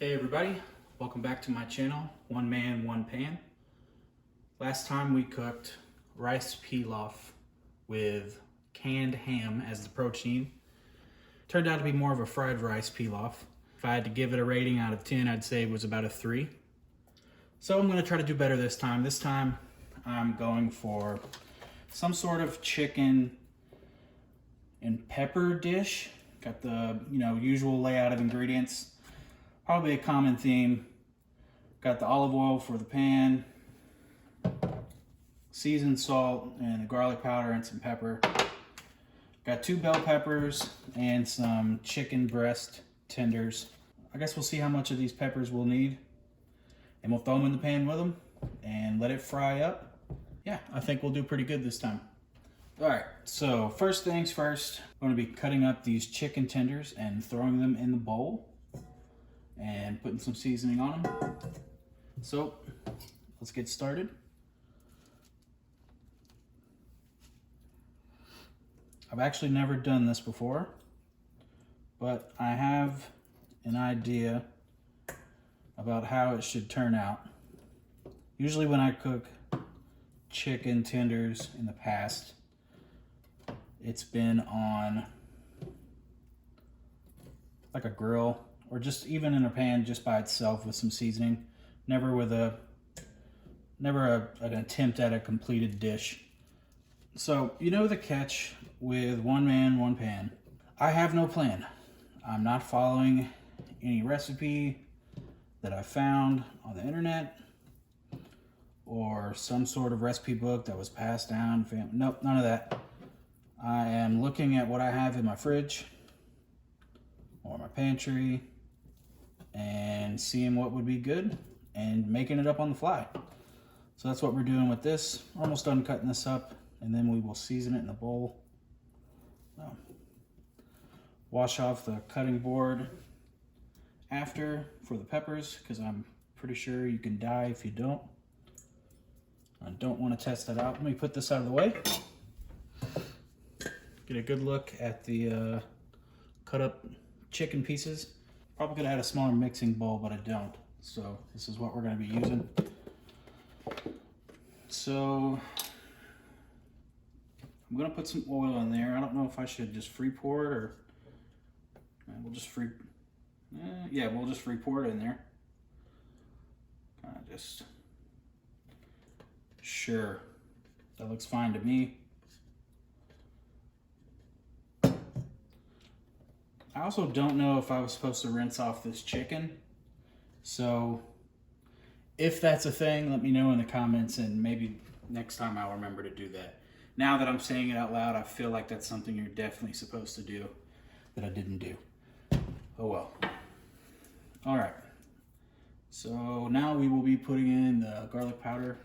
Hey everybody, welcome back to my channel, One Man, One Pan. Last time we cooked rice pilaf with canned ham as the protein. Turned out to be more of a fried rice pilaf. If I had to give it a rating out of 10, I'd say it was about a 3. So I'm gonna try to do better this time. This time I'm going for some sort of chicken and pepper dish. Got the usual layout of ingredients. Probably a common theme. Got the olive oil for the pan, seasoned salt and the garlic powder and some pepper. Got 2 bell peppers and some chicken breast tenders. I guess we'll see how much of these peppers we'll need, and we'll throw them in the pan with them and let it fry up. Yeah, I think we'll do pretty good this time. All right, so first things first, I'm going to be cutting up these chicken tenders and throwing them in the bowl and putting some seasoning on them. So let's get started. I've actually never done this before, but I have an idea about how it should turn out. Usually when I cook chicken tenders in the past, it's been on like a grill or just even in a pan just by itself with some seasoning. Never an attempt at a completed dish. So you know the catch with One Man, One Pan. I have no plan. I'm not following any recipe that I found on the internet or some sort of recipe book that was passed down. Nope, none of that. I am looking at what I have in my fridge or my pantry and seeing what would be good and making it up on the fly. So that's what we're doing with this. Almost done cutting this up, and then we will season it in the bowl. Wash off the cutting board after for the peppers, because I'm pretty sure you can die if you don't. I don't want to test that out. Let me put this out of the way. Get a good look at the cut up chicken pieces. Probably could have had a smaller mixing bowl, but I don't. So this is what we're going to be using. So I'm going to put some oil in there. I don't know if I should just free pour it or we'll just free pour it in there. Kind of just sure. That looks fine to me. I also don't know if I was supposed to rinse off this chicken. So if that's a thing, let me know in the comments, and maybe next time I'll remember to do that. Now that I'm saying it out loud, I feel like that's something you're definitely supposed to do that I didn't do. Oh well. All right. So now we will be putting in the garlic powder.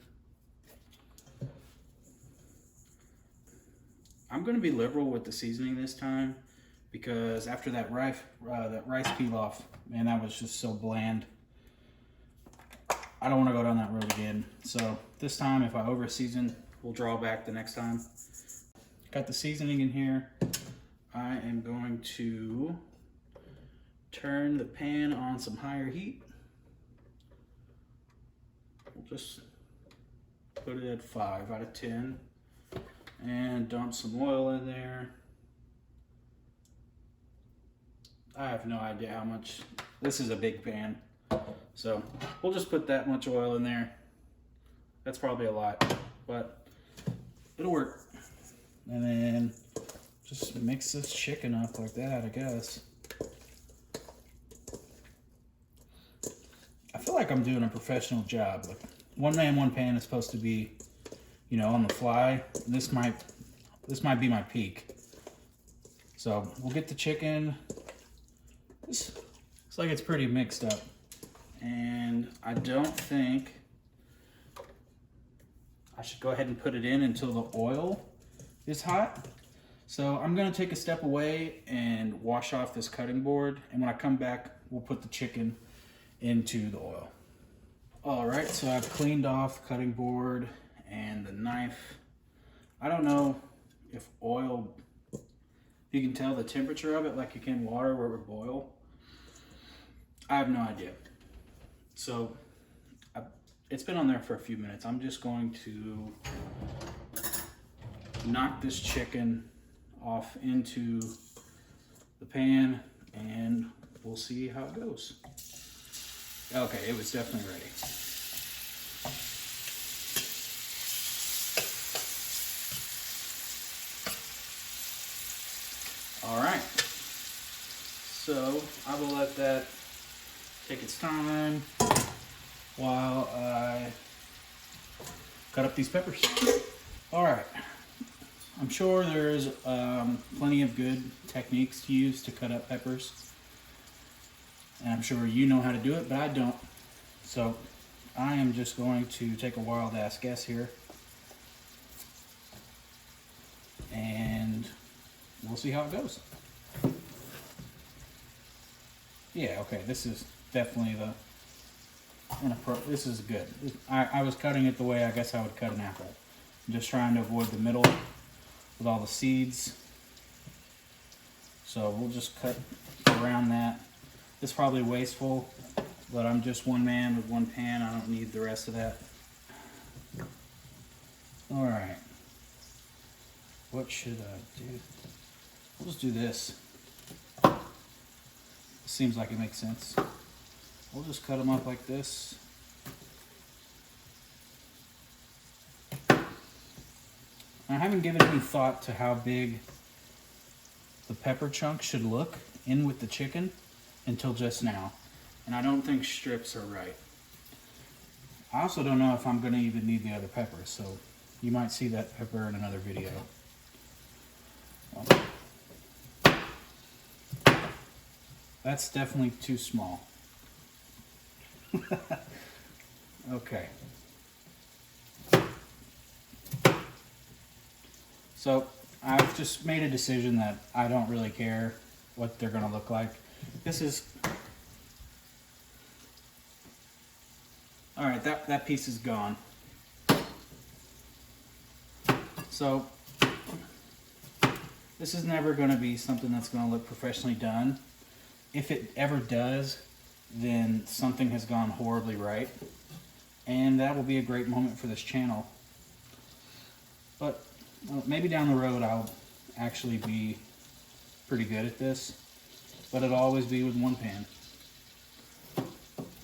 I'm going to be liberal with the seasoning this time, because after that rice pilaf, man, that was just so bland. I don't want to go down that road again. So this time, if I over season, we'll draw back the next time. Got the seasoning in here. I am going to turn the pan on some higher heat. We'll just put it at 5 out of 10 and dump some oil in there. I have no idea how much. This is a big pan, so we'll just put that much oil in there. That's probably a lot, but it'll work. And then just mix this chicken up like that, I guess. I feel like I'm doing a professional job. Like One Man, One Pan is supposed to be, on the fly. This might be my peak. So we'll get the chicken. It's like it's pretty mixed up, and I don't think I should go ahead and put it in until the oil is hot. So I'm gonna take a step away and wash off this cutting board, and when I come back, we'll put the chicken into the oil. All right, so I've cleaned off the cutting board and the knife. I don't know if oil, you can tell the temperature of it like you can water where it would boil. I have no idea. So it's been on there for a few minutes. I'm just going to knock this chicken off into the pan and we'll see how it goes. Okay, it was definitely ready. All right, so I will let that take its time while I cut up these peppers. All right, I'm sure there's plenty of good techniques to use to cut up peppers. And I'm sure you know how to do it, but I don't. So I am just going to take a wild ass guess here. And we'll see how it goes. Yeah, okay, this is definitely this is good. I was cutting it the way I guess I would cut an apple. I'm just trying to avoid the middle with all the seeds. So we'll just cut around that. It's probably wasteful, but I'm just one man with one pan. I don't need the rest of that. All right. What should I do? Let's do this. Seems like it makes sense. We'll just cut them up like this. I haven't given any thought to how big the pepper chunk should look in with the chicken until just now. And I don't think strips are right. I also don't know if I'm going to even need the other peppers, so you might see that pepper in another video. That's definitely too small. Okay. So I've just made a decision that I don't really care what they're gonna look like. This is, all right, that piece is gone. So this is never gonna be something that's gonna look professionally done. If it ever does, then something has gone horribly right. And that will be a great moment for this channel. But maybe down the road I'll actually be pretty good at this. But it'll always be with one pan.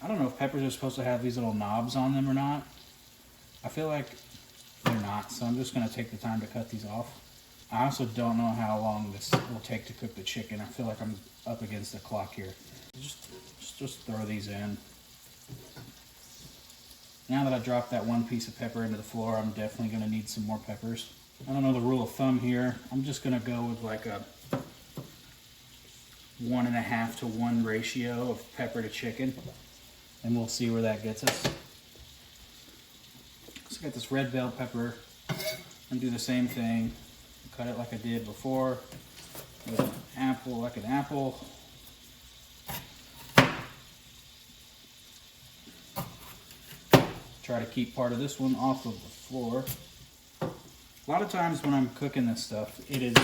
I don't know if peppers are supposed to have these little knobs on them or not. I feel like they're not, so I'm just going to take the time to cut these off. I also don't know how long this will take to cook the chicken. I feel like I'm up against the clock here. Just throw these in. Now that I dropped that one piece of pepper into the floor, I'm definitely going to need some more peppers. I don't know the rule of thumb here. I'm just going to go with like a 1.5 to 1 ratio of pepper to chicken, and we'll see where that gets us. So I got this red bell pepper. I'm do the same thing. Cut it like I did before with an apple, like an apple. Try to keep part of this one off of the floor. A lot of times when I'm cooking this stuff, it is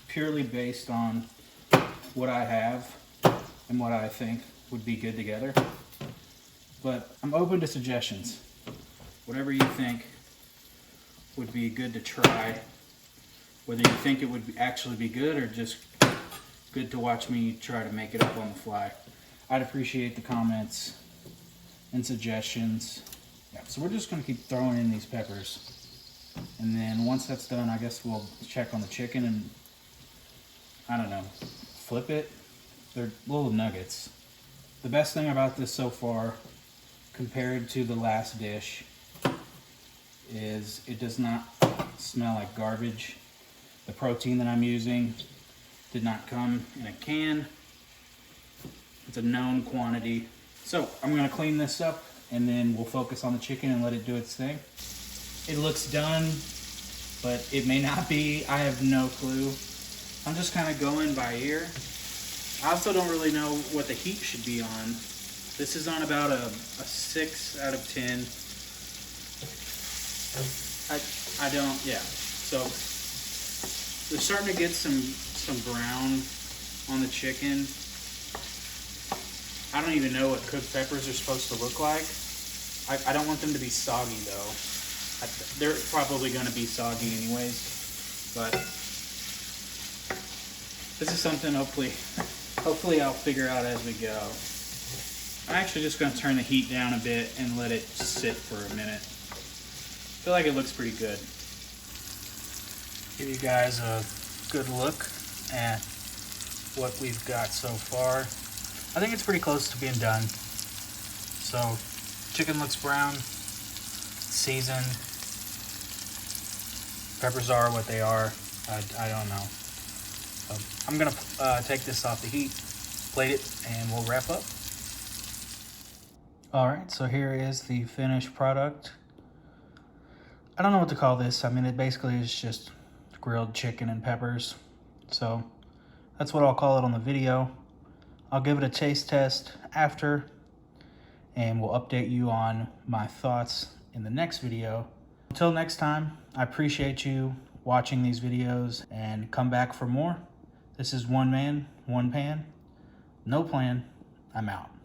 purely based on what I have and what I think would be good together. But I'm open to suggestions. Whatever you think would be good to try. Whether you think it would actually be good or just good to watch me try to make it up on the fly. I'd appreciate the comments and suggestions. Yeah, so we're just going to keep throwing in these peppers. And then once that's done, I guess we'll check on the chicken and, I don't know, flip it. They're little nuggets. The best thing about this so far, compared to the last dish, is it does not smell like garbage. The protein that I'm using did not come in a can. It's a known quantity. So I'm going to clean this up and then we'll focus on the chicken and let it do its thing. It looks done, but it may not be. I have no clue. I'm just kind of going by ear. I also don't really know what the heat should be on. This is on about a 6 out of 10. I don't, yeah. So we're starting to get some brown on the chicken. I don't even know what cooked peppers are supposed to look like. I don't want them to be soggy though. They're probably going to be soggy anyways, but this is something hopefully I'll figure out as we go. I'm actually just going to turn the heat down a bit and let it sit for a minute. I feel like it looks pretty good. Give you guys a good look at what we've got so far. I think it's pretty close to being done. So, chicken looks brown, seasoned. Peppers are what they are. I don't know. So I'm gonna take this off the heat, plate it, and we'll wrap up. All right, so here is the finished product. I don't know what to call this. I mean, it basically is just grilled chicken and peppers. So that's what I'll call it on the video. I'll give it a taste test after, and we'll update you on my thoughts in the next video. Until next time, I appreciate you watching these videos, and come back for more. This is One Man, One Pan. No plan. I'm out.